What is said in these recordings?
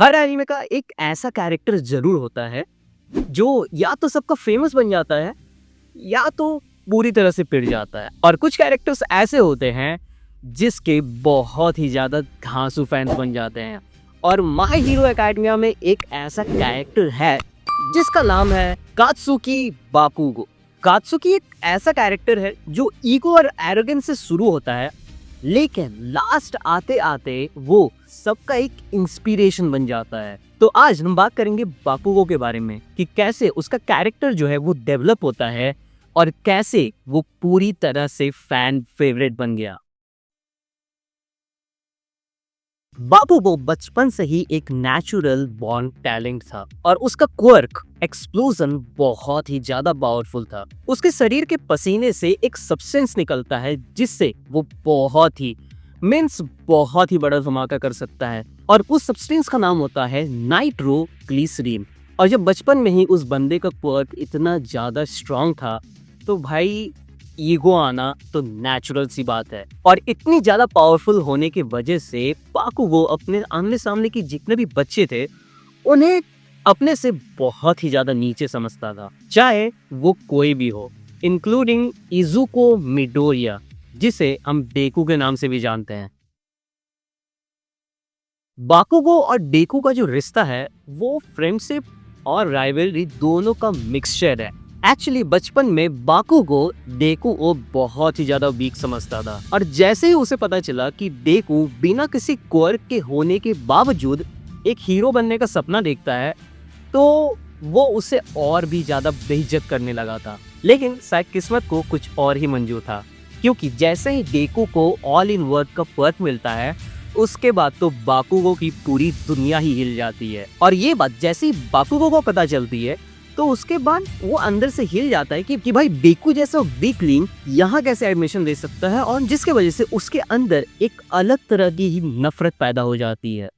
हर anime का एक ऐसा कैरेक्टर जरूर होता है जो या तो सबका फेमस बन जाता है या तो पूरी तरह से पिट जाता है। और कुछ कैरेक्टर्स ऐसे होते हैं जिसके बहुत ही ज्यादा धांसू फैंस बन जाते हैं। और माय हीरो एकेडमिया में एक ऐसा कैरेक्टर है जिसका नाम है कात्सुकी बाकुगो। कात्सुकी एक ऐसा कैरेक्टर है जो ईगो और एरोगेंस से शुरू होता है, लेकिन लास्ट आते आते वो सबका एक इंस्पिरेशन बन जाता है। तो आज हम बात करेंगे बाकुगो के बारे में कि कैसे उसका कैरेक्टर जो है वो डेवलप होता है और कैसे वो पूरी तरह से फैन फेवरेट बन गया। बाकुगो बचपन से ही एक नेचुरल बॉर्न टैलेंट था और उसका क्वर्क एक्सप्लोजन बहुत ही ज्यादा पावरफुल था। उसके शरीर के पसीने से एक सब्सटेंस निकलता है जिससे वो बहुत ही बड़ा धमाका कर सकता है और उस सब्सटेंस का नाम होता है नाइट्रोग्लिसरीन। और जब बचपन में ही उस बंदे का क्वर्क इतना ज्यादा स्ट्रांग था तो भाई ईगो आना तो नेचुरल सी बात है। और इतनी ज्यादा पावरफुल होने की वजह से बाकुगो अपने आमने सामने के जितने भी बच्चे थे उन्हें अपने से बहुत ही ज्यादा नीचे समझता था, चाहे वो कोई भी हो, इंक्लूडिंग इजुको मिडोरिया जिसे हम डेकू के नाम से भी जानते हैं। बाकुगो और डेकू का जो रिश्ता है वो फ्रेंडशिप और राइवलरी दोनों का मिक्सचर है। एक्चुअली बचपन में बाकुगो डेकू को बहुत ही ज्यादा वीक समझता था और जैसे ही उसे पता चला कि डेकू बिना किसी क्वर्क के होने के बावजूद एक हीरो बनने का सपना देखता है तो वो उसे और भी ज्यादा बेइज्जत करने लगा था। लेकिन शायद किस्मत को कुछ और ही मंजूर था, क्योंकि जैसे ही डेकू को ऑल इन वर्क का पर्क मिलता है उसके बाद तो बाकुगो की पूरी दुनिया ही हिल जाती है। और ये बात जैसे ही बाकुगो को पता चलती है तो उसके बाद वो अंदर से हिल जाता है कि भाई डेकू जैसा वीकलिंग यहाँ कैसे एडमिशन दे सकता है, और जिसके वजह से उसके अंदर एक अलग तरह की ही नफरत पैदा हो जाती है।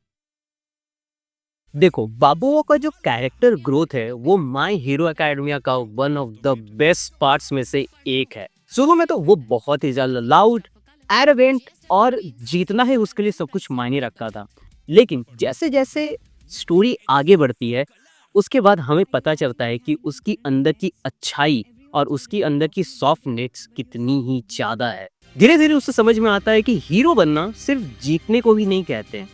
देखो, बाकुगो का जो कैरेक्टर ग्रोथ है वो माय हीरो एकेडमिया का one of the best parts में से एक है। शुरू में तो वो बहुत ही ज्यादा लाउड, एरोगेंट और जीतना है उसके लिए सब कुछ मायने रखता था। लेकिन जैसे जैसे स्टोरी आगे बढ़ती है उसके बाद हमें पता चलता है कि उसकी अंदर की अच्छाई और उसकी अंदर की सॉफ्टनेस कितनी ही ज्यादा है। धीरे धीरे उसे समझ में आता है कि हीरो बनना सिर्फ जीतने को भी नहीं कहते हैं,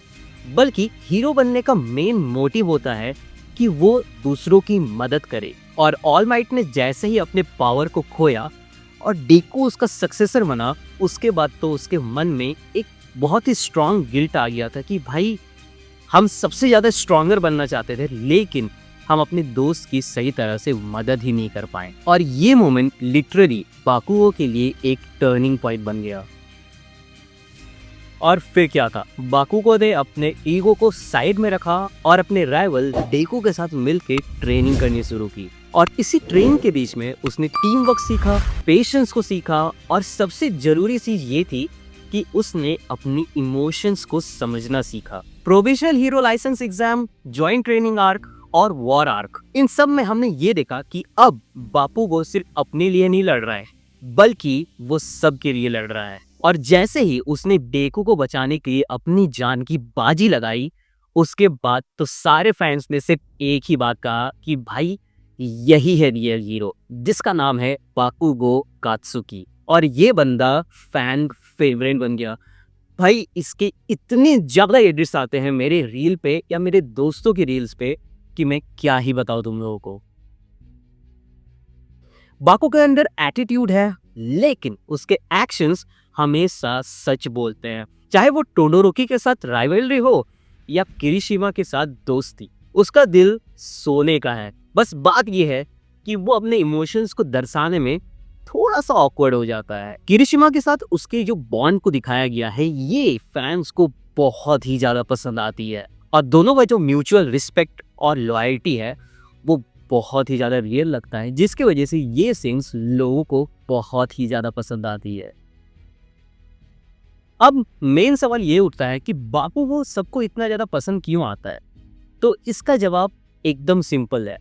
बल्कि हीरो बनने का मेन मोटिव होता है कि वो दूसरों की मदद करे। और ऑल माइट ने जैसे ही अपने पावर को खोया और डेकू उसका सक्सेसर बना, उसके बाद तो उसके मन में एक बहुत ही स्ट्रांग गिल्ट आ गया था कि भाई हम सबसे ज्यादा स्ट्रांगर बनना चाहते थे लेकिन हम अपने दोस्त की सही तरह से मदद ही नहीं कर पाए। और ये मोमेंट लिटरली बाकुगो के लिए एक टर्निंग पॉइंट बन गया। और फिर क्या था, बाकुगो ने अपने ईगो को साइड में रखा और अपने राइवल डेकू के साथ मिलकर ट्रेनिंग करनी शुरू की। और इसी ट्रेनिंग के बीच में उसने टीम वर्क सीखा, पेशेंस को सीखा और सबसे जरूरी चीज ये थी कि उसने अपनी इमोशंस को समझना सीखा। Provisional hero licence exam, joint training arc और वॉर आर्क, इन सब में हमने ये देखा कि अब बाकुगो सिर्फ अपने लिए नहीं लड़ रहा है बल्कि वो सबके लिए लड़ रहा है। और जैसे ही उसने डेकू को बचाने के लिए अपनी जान की बाजी लगाई उसके बाद तो सारे फैंस ने सिर्फ एक ही बात कहा कि भाई यही है रियल हीरो, जिसका नाम है बाकुगो कात्सुकी। और ये बंदा फैन फेवरेट बन गया। भाई इसके इतने ज्यादा एडिट्स आते हैं मेरे रील पे या मेरे दोस्तों की रील्स पे कि मैं क्या ही बताऊं तुम लोगों को। बाकुगो के अंदर एटीट्यूड है लेकिन उसके एक्शंस हमेशा सच बोलते हैं। चाहे वो टोडोरोकी के साथ राइवलरी हो या किरीशिमा के साथ दोस्ती, उसका दिल सोने का है। बस बात यह है कि वो अपने इमोशंस को दर्शाने में थोड़ा सा ऑकवर्ड हो जाता है। किरीशिमा के साथ उसके जो बॉन्ड को दिखाया गया है ये फैंस को बहुत ही ज्यादा पसंद आती है। और दोनों का जो म्यूचुअल रिस्पेक्ट और लॉयल्टी है वो बहुत ही ज्यादा रियल लगता है, जिसकी वजह से ये सीन्स लोगों को बहुत ही ज्यादा पसंद आती है। अब मेन सवाल ये उठता है कि बाकुगो सबको इतना ज्यादा पसंद क्यों आता है। तो इसका जवाब एकदम सिंपल है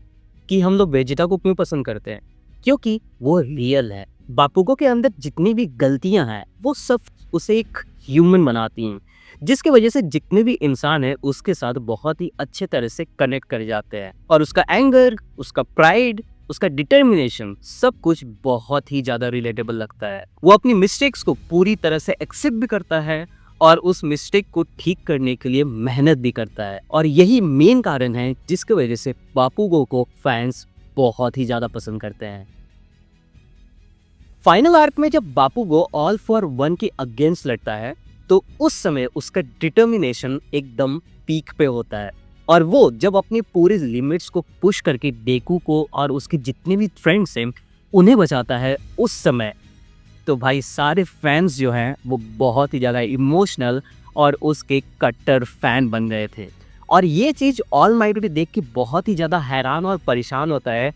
कि हम लोग वेजिटा को क्यों पसंद करते हैं, क्योंकि वो रियल है। बाकुगो के अंदर जितनी भी गलतियां हैं वो सब उसे एक ह्यूमन बनाती हैं। जिसकी वजह से जितने भी इंसान है उसके साथ बहुत ही अच्छे तरह से कनेक्ट कर जाते हैं और उसका एंगर, उसका प्राइड, उसका डिटर्मिनेशन सब कुछ बहुत ही ज्यादा रिलेटेबल लगता है। वो अपनी मिस्टेक्स को पूरी तरह से एक्सेप्ट भी करता है और उस मिस्टेक को ठीक करने के लिए मेहनत भी करता है और यही मेन कारण है जिसकी वजह से बाकुगो को फैंस बहुत ही ज्यादा पसंद करते हैं। फाइनल आर्क में जब बाकुगो ऑल फॉर वन के अगेंस्ट लड़ता है तो उस समय उसका डिटर्मिनेशन एकदम पीक पे होता है और वो जब अपनी पूरी लिमिट्स को पुश करके डेकू को और उसके जितने भी फ्रेंड्स हैं उन्हें बचाता है उस समय, तो भाई सारे फैंस जो हैं वो बहुत ही ज़्यादा इमोशनल और उसके कट्टर फैन बन गए थे। और ये चीज़ ऑल माइट भी देख के बहुत ही ज़्यादा हैरान और परेशान होता है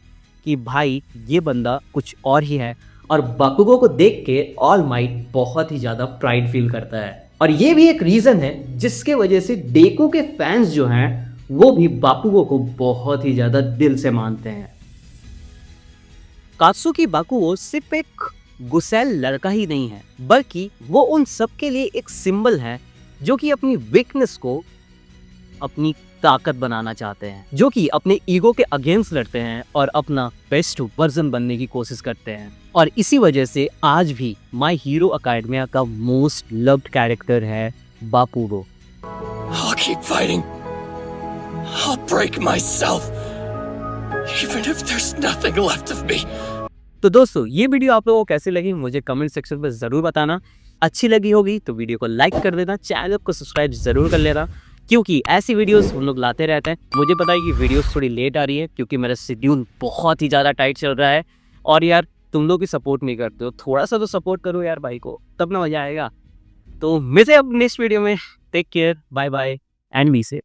कि भाई ये बंदा कुछ और ही है। और बाकुगो को देख के ऑल माइट बहुत ही ज़्यादा प्राइड फील करता है और ये भी एक रीज़न है जिसके वजह से डेकू के फैंस जो हैं वो भी बाकुगो को बहुत ही ज़्यादा दिल से मानते हैं। कात्सुकी बाकुगो सिर्फ एक गुस्सैल लड़का ही नहीं है बल्कि वो उन सब के लिए एक सिंबल है जो कि अपनी वीकनेस को अपनी ताकत बनाना चाहते हैं, जो कि अपने ईगो के अगेंस्ट लड़ते हैं और अपना बेस्ट वर्जन बनने की कोशिश करते हैं। और इसी वजह से आज भी माय हीरो एकेडमिया का मोस्ट लव्ड कैरेक्टर है बाकुगो। I'll keep fighting. I'll break myself, even if there's nothing left of me. तो दोस्तों ये वीडियो आप लोगों को कैसी लगी मुझे कमेंट सेक्शन में ज़रूर बताना। अच्छी लगी होगी तो वीडियो को लाइक कर देना, चैनल को सब्सक्राइब ज़रूर कर लेना क्योंकि ऐसी वीडियोस हम लोग लाते रहते हैं। मुझे पता है कि वीडियोस थोड़ी लेट आ रही है क्योंकि मेरा शेड्यूल बहुत ही ज़्यादा टाइट चल रहा है और यार तुम लोग भी सपोर्ट नहीं करते हो, थोड़ा सा तो सपोर्ट करो यार भाई को, तब ना मज़ा आएगा। तो मिलते हैं अब नेक्स्ट वीडियो में। Take care, bye bye and be safe.